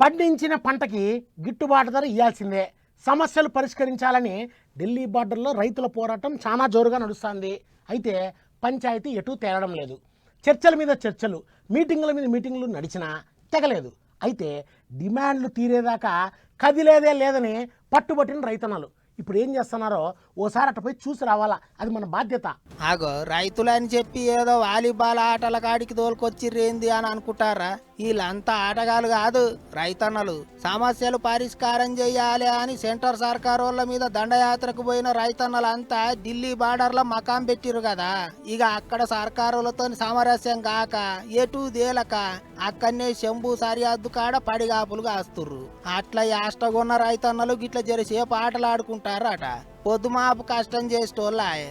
పండించిన పంటకి గిట్టుబాటు ధర ఇవ్వాల్సిందే, సమస్యలు పరిష్కరించాలని ఢిల్లీ బార్డర్లో రైతుల పోరాటం చాలా జోరుగా నడుస్తుంది. అయితే పంచాయతీ ఎటూ తేలడం లేదు. చర్చల మీద చర్చలు, మీటింగుల మీద మీటింగులు నడిచినా తెగలేదు. అయితే డిమాండ్లు తీరేదాకా కదిలేదే లేదని పట్టుబట్టిన రైతన్నలు ఇప్పుడు ఏం చేస్తున్నారో ఓసారి అటుపై చూసి రావాలా, అది మన బాధ్యత. ఆగో రైతులని చెప్పి ఏదో వాలీబాల్ ఆటల కాడికి తోలుకొచ్చిర్రేంది అని అనుకుంటారా? వీళ్ళంతా ఆటగాళ్ళు కాదు, రైతన్నలు. సమస్యలు పరిష్కారం చేయాలి అని సెంటర్ సర్కార్ వాళ్ళ మీద దండయాత్రకు పోయిన రైతన్నలంతా ఢిల్లీ బార్డర్లో మకాం పెట్టిరు కదా. ఇక అక్కడ సర్కారులతో సామరస్యం కాక ఎటు దేలక అక్కడనే శంభు సరిహద్దు కాడ పడిగాపులు కాస్తుర్రు. అట్లా యాష్టగొన్న రైతన్నలు గిట్ల జరసేపు ఆటలాడుకుంటారట. పొద్దుమాపు కష్టం చేసేటోళ్ళాయే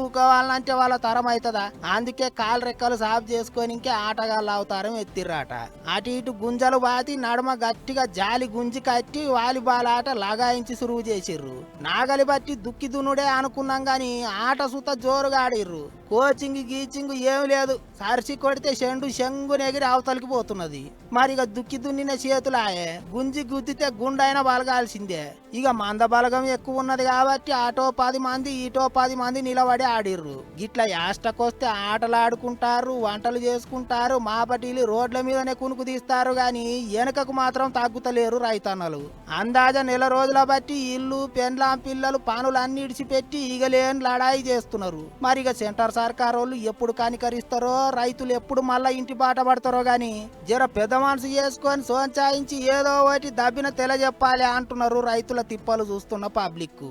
ఊకోవాలంటే వాళ్ళ తరం అవుతుందా? అందుకే కాలు రెక్కలు సాఫ్ చేసుకొని ఇంకే ఆటగాళ్ళు అవతారం ఎత్తిర్రాట. అటు ఇటు గుంజలు బాతి నడుమ గట్టిగా జాలి గుంజి కట్టి వాలీబాల్ ఆట లగాయించి సురువు చేసిర్రు. నాగలి బట్టి దుక్కి దున్నుడే అనుకున్నాం గాని ఆట సుత జోరుగా ఆడిర్రు. కోచింగ్ గీచింగ్ ఏమి లేదు, సరిసి కొడితే శంగు నెగిరి అవతలికి పోతున్నది. మరిగ దుక్కి దున్నిన చేతులాయే గుంజి గుద్దితే గుండైన బలగాల్సిందే. ఇక మంద బలగం ఎక్కువ ఉన్నది కాబట్టి అటో 10 మంది ఇటో 10 మంది నిలబడి ఆడిర్రు. గిట్ల యాష్టకొస్తే ఆటలాడుకుంటారు, వంటలు చేసుకుంటారు, మాపటీలు రోడ్ల మీదనే కునుకు తీస్తారు గాని వెనకకు మాత్రం తగ్గుతలేరు రైతన్నలు. అందాజ నెల రోజుల బట్టి ఇల్లు పెండ్లాం పిల్లలు పనులన్నీ ఇడిచిపెట్టి ఇగలేని లడాయి చేస్తున్నారు. మరిగ సెంటర్ సర్కార్ వాళ్ళు ఎప్పుడు కనికరిస్తారో, రైతులు ఎప్పుడు మళ్ళా ఇంటి బాట పడతారో గాని జర పెద్ద మనసు చేసుకొని సోంచాయించి ఏదో ఒకటి దబ్బిన తెలియజెప్పాలి అంటున్నారు రైతుల తిప్పలు చూస్తున్న పబ్లిక్.